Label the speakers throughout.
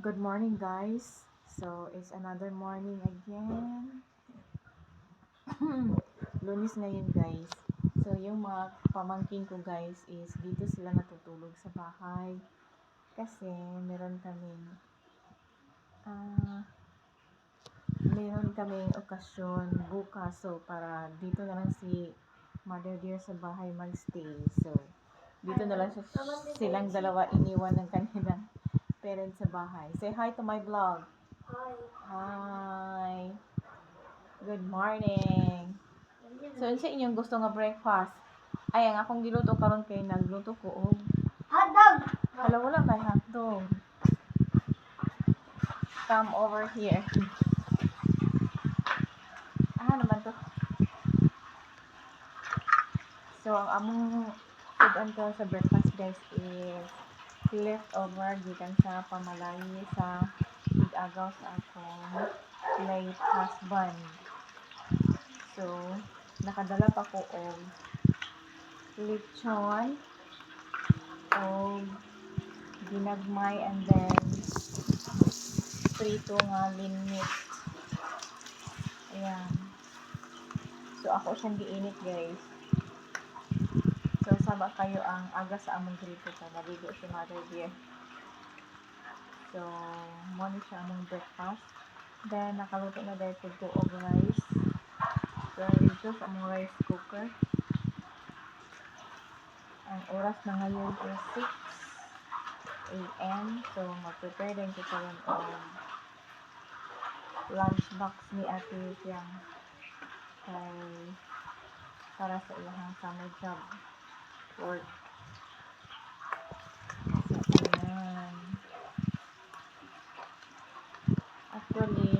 Speaker 1: Good morning, guys. So, it's another morning again. Lunes ngayon, guys. So, yung mga pamangkin ko, guys, is dito sila natutulog sa bahay. Kasi, ah, meron kaming okasyon bukas. So, para dito na lang si Mother Dear sa bahay magstay. So, dito na lang silang dalawa iniwan ng kanilang parents sa bahay. Say hi to my vlog.
Speaker 2: Hi.
Speaker 1: Hi. Good morning. So, sa inyong gusto nga breakfast? Ay, ang akong giluto karon kay nagluto ko og
Speaker 2: Hotdog!
Speaker 1: hala wala may hotdog. Come over here. Naman to. So, ang among food ko sa breakfast, guys, is leftover gikan sa pamalayi sa ig-agaw sa akong late husband. So, nakadala pa ko og lechon og ginagmay and then prito nga linmit. Ayan. So, ako siyang giinit, guys. So, sama kayo ang aga sa among grito ka. Naligo si Mother Dear. So, muna siya among breakfast. Then, nakaluto na dahil ko og rice. So, dito sa among rice cooker. Ang oras na ngayon is 6 a.m. So, mag-prepare din ko karon og lunch box ni Ate siyang kay para sa iyang summer job work. So, ayan. Actually,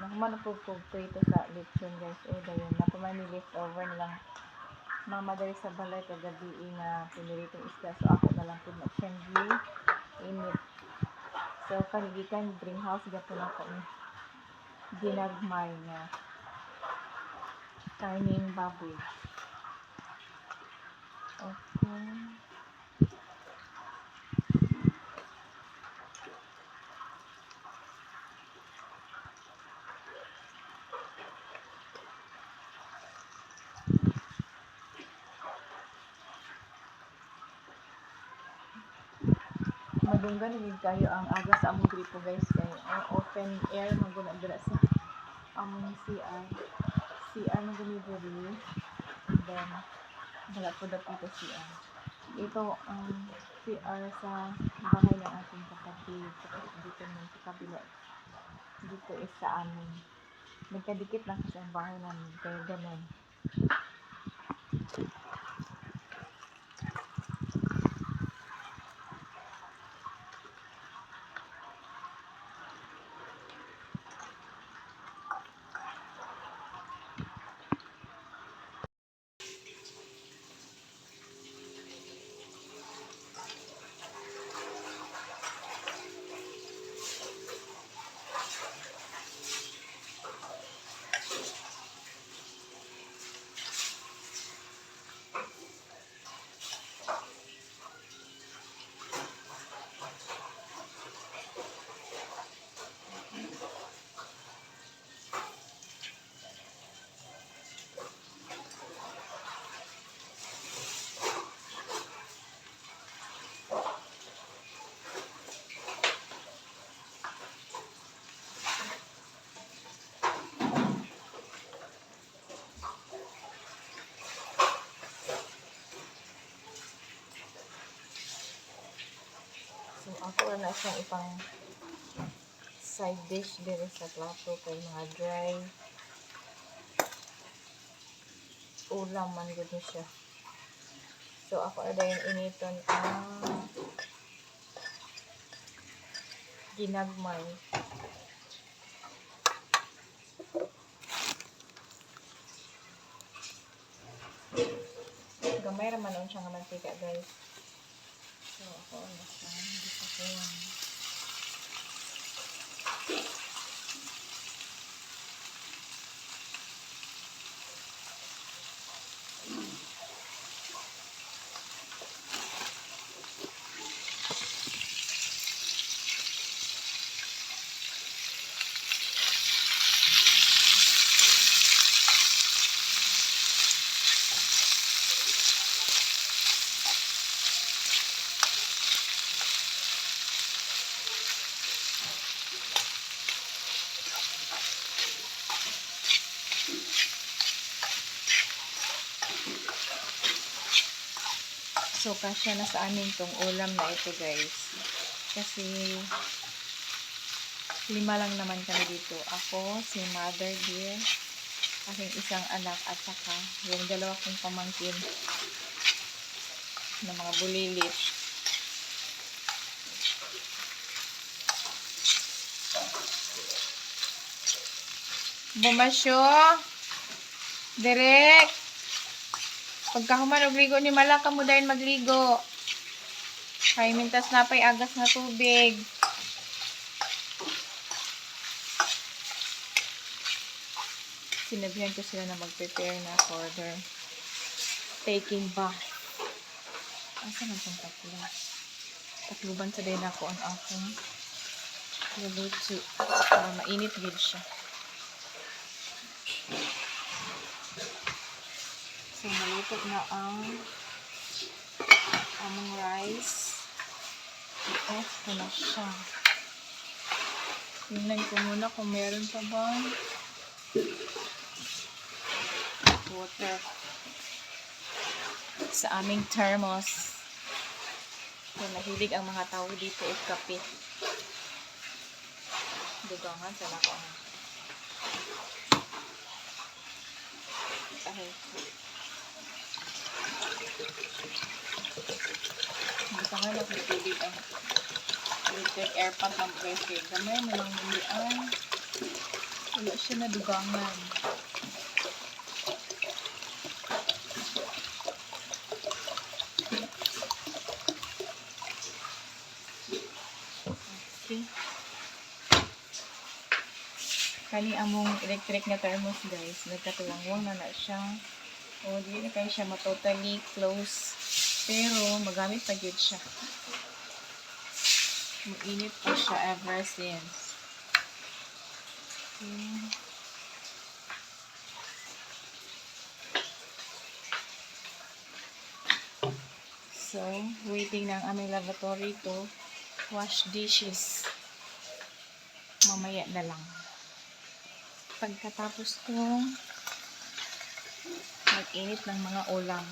Speaker 1: nakuman po prito sa lechon, guys. O, dayon. Napamay leftover nilang mama dahil sa balay kagabi na piniritong isda. So, ako na lang po na siyang init. So, kanigikan greenhouse gapon ako ni ginagmay nga karning baboy. Okay. Madunggan gid kayo ang aga sa among gripo, guys, kay open air maguna dira sa among CR na delivery. And then wala po dapito CR. Ito ang CR sa bahay ng ating kapatid. Tapos dito naman sa kabila. Dito is sa amin. Nagkadikit lang kasi ang bahay namin. Kaya ganun. So, ako na siyang ipang side dish din sa plato kay mga dry ulam man gud ni siya. So, ako na dayon initon ang ginagmay. Gamay raman on siya nga mantika, guys. So, ako na siya. Hindi pa ko yan. So, kasya na sa amin tong ulam na ito, guys. Kasi, 5 lang naman kami dito. Ako, si Mother Dear, aking isang anak, at saka yung 2 kong pamangkin na mga bulilit. Bumasyo! Direk! Pagkahuman og ligo ni Malaka mo dahil magligo. Kay mintas na pa'y agas na tubig. Sinabihan ko sila na mag-prepare na for their taking bath. Asa man itong tatlo? Tatluban sa din ako ang akong luluto. Para mainit din siya. So, maluto na ang among rice. Off ko na siya. Tingnan ko muna kung meron pa bang water sa aming thermos. Kung nahilig ang mga tao dito o kape. Dugangan sa nako. Okay. Dito nga nagtitubig ang electric air pump ng pressure. Gamay mo lang hindi ay wala siya na dugangan. Okay. Kani among electric na thermos, guys. Nagkatuwang-wang na siya. O, di na kayo siya matotally close. Pero, magamit pa yun siya. Mag-init pa siya ever since. Okay. So, waiting ng aming lavatory to wash dishes. Mamaya na lang. Pagkatapos kong mag-init ng mga ulam.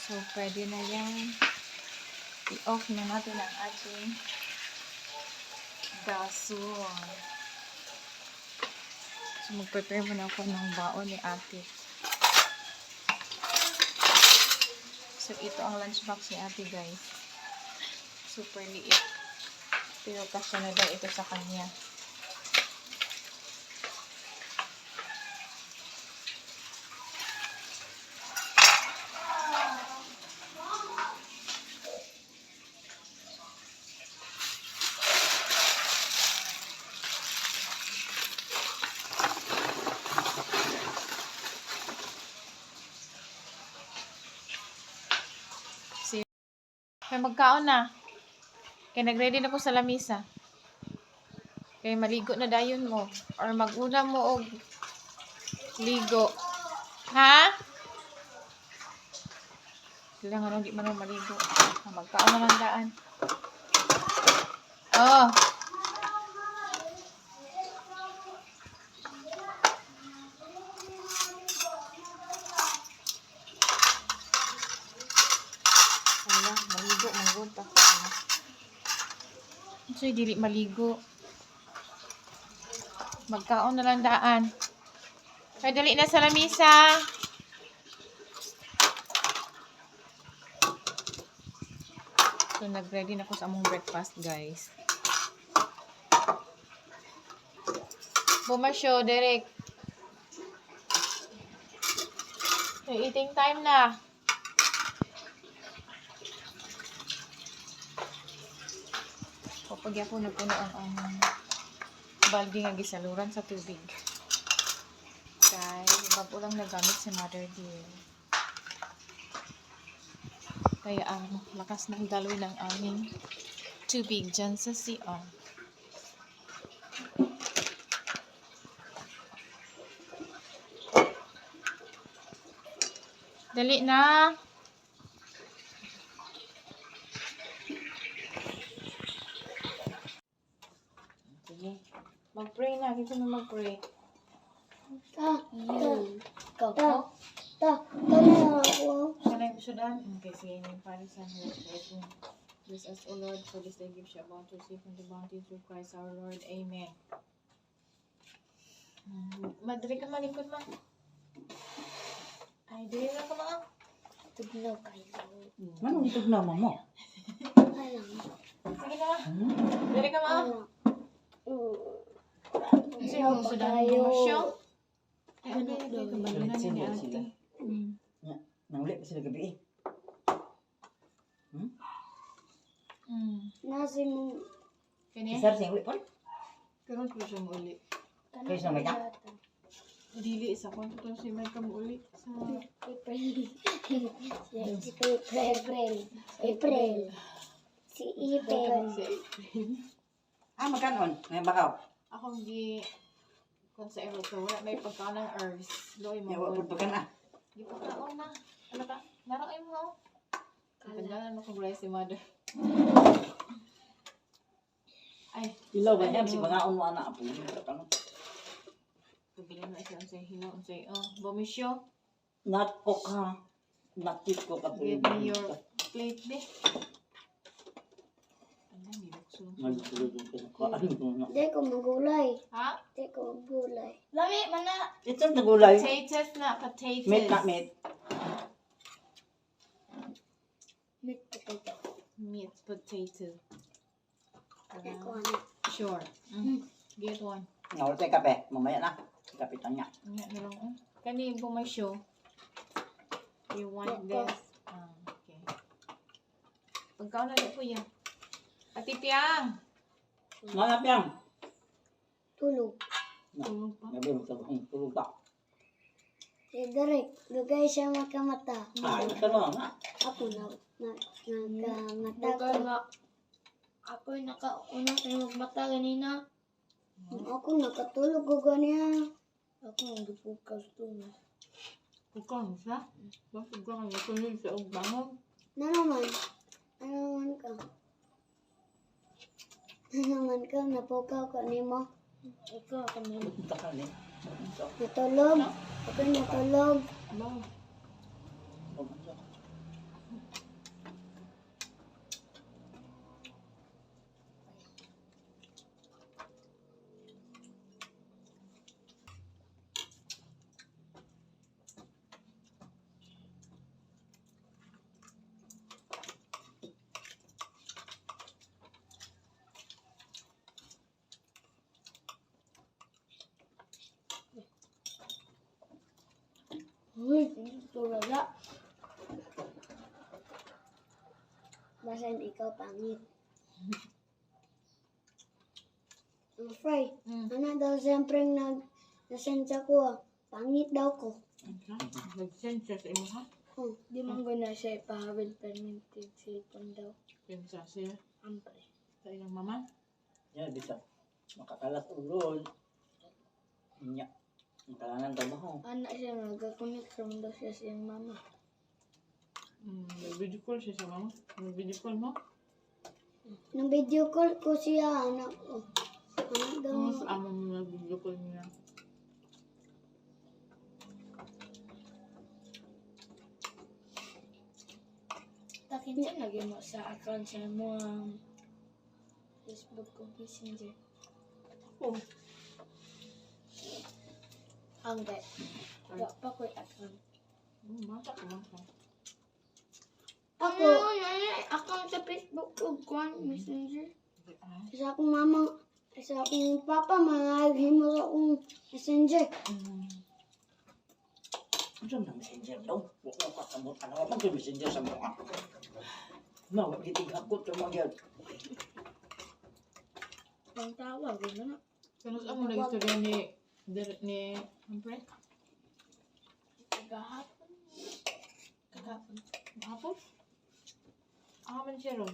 Speaker 1: So, pwede na yan. I-off na natin ang ating gasol. So, mag-prepare muna ako ng baon ni ate. So, ito ang lunchbox ni ate, guys. Super liit. Pero kasya na daw ito sa kanya. Kaya magkaon na. Kaya nag-ready na ko sa lamisa. Kaya maligo na dayon mo. Or mag-una mo og ligo. Ha? Kailangan hindi man maligo. Magkaon na lang daan. Oh. Maligo, manggod pa sa ano. So, dili maligo. Magkaon na lang daan. Kaya dali na sa lamisa. So, nag-ready na ko sa among breakfast, guys. Bumasyo, Derek. So, eating time na. Kapag ako napuno ang balde nga gisaluran sa tubig. bago lang nagamit si Mother dear. Kaya ang lakas ng daloy ng aming tubig dyan sa CR. Dali na! Sige. Mag-pray na. Gusto mo mag-pray. Kanay ko siya daan. Okay, sige. Yung parisan mo. Bless us, O Lord, for this day give siya about to receive from the bounty through Christ our Lord. Amen. Madali ka malikod mo. Ay, dali na ka mga.
Speaker 2: Tugnaw kayo.
Speaker 3: Anong tugnaw mo?
Speaker 2: Alam.
Speaker 1: Sige na. Dali ka mga. Kasi
Speaker 2: Ano
Speaker 1: mo
Speaker 2: ba
Speaker 1: sa daan
Speaker 2: kayo?
Speaker 1: mo siya. Ay,
Speaker 2: Ano
Speaker 1: okay,
Speaker 2: daw?
Speaker 1: kabalunan niya ni
Speaker 3: Sila.
Speaker 1: ate.
Speaker 3: Nangulit kasi na gabi eh.
Speaker 2: Nasi mo.
Speaker 1: Kanya?
Speaker 3: Isar siyang ulit po.
Speaker 1: Karoon ko siya muli.
Speaker 3: Kayo sa may ka?
Speaker 1: Dili, isa ko ito si may kamuli. Sa...
Speaker 2: April. April. Si April.
Speaker 3: Ah, magkanon? Ngayon bakaw.
Speaker 1: Akong gi... Kung sa ero ko, wala may pagkaon ng herbs. Loy mo.
Speaker 3: Yawa po ba ka na?
Speaker 1: Di pagkaon na. Ano ka? Naroon mo. Kailangan mo kong si mother. Ay.
Speaker 3: Ilaw ba yan? Si bangaon mo anak po.
Speaker 1: Pagbilan na isa ang sa'yo. Hilaw ang sa'yo. Bomisyo.
Speaker 3: Not cook ha. Not keep cook at
Speaker 1: Give me your plate, be. Ano, nilukso.
Speaker 2: Di ko magulay.
Speaker 1: Ha?
Speaker 2: Di ko magulay.
Speaker 1: Lami, mana.
Speaker 3: Ito nagulay.
Speaker 1: Potatoes na, potatoes.
Speaker 3: Meat na meat.
Speaker 2: Meat potato.
Speaker 1: Meat, potato.
Speaker 2: Di ko ano.
Speaker 1: Sure. Get one.
Speaker 3: Nawala tayo kape. Mamaya na. Kapitan niya.
Speaker 1: Nga na lang. Kani bumasyo. You want
Speaker 2: Yeah,
Speaker 1: this? Okay. Pagkaon na po yan. Ati Piang!
Speaker 3: Mga piyang.
Speaker 2: Tulog.
Speaker 1: Tulog pa.
Speaker 3: Gabi mo sabang tulog ba?
Speaker 2: Si Derek. Lugay siya makamata.
Speaker 3: Ah, ito lang na.
Speaker 2: Ako nakamata
Speaker 4: Bukay
Speaker 2: ko.
Speaker 4: nga, ako'y nakauna kayo magmata ganina.
Speaker 2: Ako nakatulog ko ganyan.
Speaker 4: Ako nagpukas to na.
Speaker 1: Pagkaon siya? Bakit ka kanya tulog sa ugbangon?
Speaker 2: Na naman. Ano naman ka? Ano naman ka? Napukaw ka ni mo.
Speaker 4: Ikaw kami.
Speaker 3: Ito ka ni.
Speaker 2: Natulog. Ako natulog.
Speaker 1: Ba?
Speaker 4: Uy, ito wala.
Speaker 2: Basan ikaw pangit. I'm afraid. Ano daw siyempre nasensya ko ah. Pangit daw ko.
Speaker 1: Nag-send siya sa imo ha?
Speaker 4: Di man guna siya ipahawil permitted cellphone daw.
Speaker 1: Pensa siya.
Speaker 4: Ampre.
Speaker 1: Sa ilang mama?
Speaker 3: Yan, bisa. Makakalas ulo. Nya. Ang kalangan daw ba ho?
Speaker 4: Anak siya nagkakunik from daw siya sa iyang mama.
Speaker 1: Nag-video call siya sa mama? Nag-video call mo?
Speaker 2: Nang video call ko siya anak ko. Ano daw?
Speaker 1: Sa amo mo nag-video call niya.
Speaker 4: Takin siya lagi mo sa account siya mo ang Facebook o Messenger.
Speaker 1: Oh.
Speaker 4: Ang dahil. Wa pa ko'y account.
Speaker 1: Mata ko lang siya.
Speaker 2: Ako,
Speaker 4: Account sa Facebook o Kwan Messenger.
Speaker 2: sa akong mama, sa akong papa, manahimo sa akong messenger.
Speaker 3: Ano na messenger daw? Wala ka sa mga ano ka messenger sa mga. No, gitig ako sa mga.
Speaker 4: Ang tawag, gano'n na.
Speaker 1: Kano sa amo na istorya ni Ampre?
Speaker 4: Kagahapon. Kagahapon.
Speaker 1: Hapon? Ako man siya ron.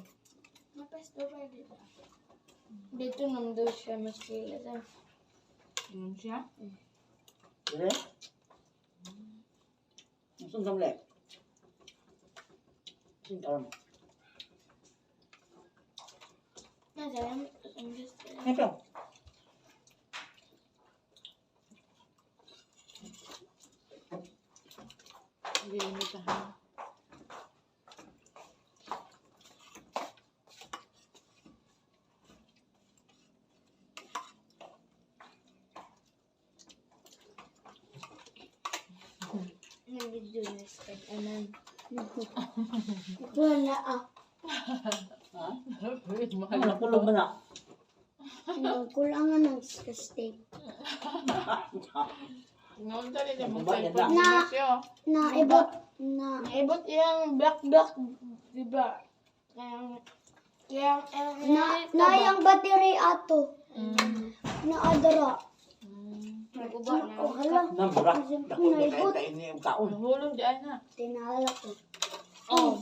Speaker 4: Mapesto ba dito? Dito naman daw siya mas kilala.
Speaker 1: Yun siya?
Speaker 3: Dire? Saan ka muli? Saan ka muli?
Speaker 4: I'm just
Speaker 3: Ito.
Speaker 1: Hindi imitahan.
Speaker 4: nag-video na sa anan.
Speaker 2: Wala ah.
Speaker 3: Ha?
Speaker 1: Mahal
Speaker 3: Ano, nakulog ba na?
Speaker 2: Kulangan ng steak.
Speaker 1: Ngayon dali na
Speaker 3: Ano
Speaker 1: mo
Speaker 3: ba
Speaker 1: tayo
Speaker 3: yan
Speaker 1: pag
Speaker 2: na?
Speaker 1: siya.
Speaker 2: Naibot na.
Speaker 4: Naibot yung black, di ba? Kaya,
Speaker 2: Na yung battery ato. Na adara.
Speaker 4: nag-uba na.
Speaker 2: Oh, hala.
Speaker 3: Nambura.
Speaker 2: Siyempre,
Speaker 3: Nakulog
Speaker 2: naibot.
Speaker 3: kayo ini yung kaon.
Speaker 1: Nahulog di ay na.
Speaker 2: Tinala ko.
Speaker 4: Oh,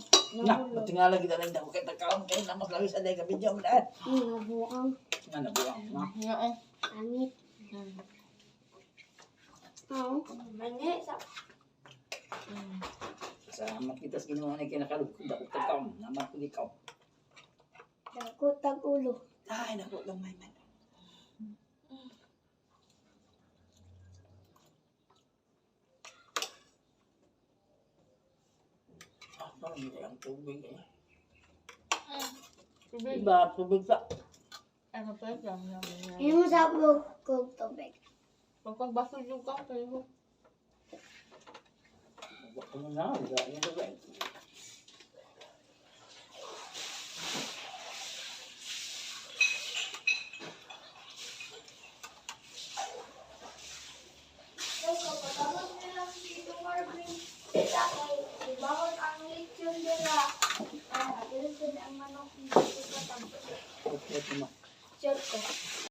Speaker 3: Na, tingala kita lang daw kay takaon kay na mas lawis aday ka video mo dahil.
Speaker 2: Nabuang.
Speaker 3: Nga nabuang na.
Speaker 1: Nga eh.
Speaker 2: Pangit. Oo.
Speaker 4: mani sa
Speaker 3: Salamat kita sa ginawa na kinakalog ko daw takaon. Naman ko ikaw.
Speaker 2: Dako tag ulo.
Speaker 3: Ay, naku lang may man. Ah, parang hindi ang tubig eh.
Speaker 1: Tubig.
Speaker 3: Diba, tubig sa...
Speaker 1: Ano pa yun?
Speaker 2: Yung sabog kog tubig.
Speaker 1: Pagpagbaso yung ka. Pero
Speaker 3: Huwag ko na, hindi ang tubig.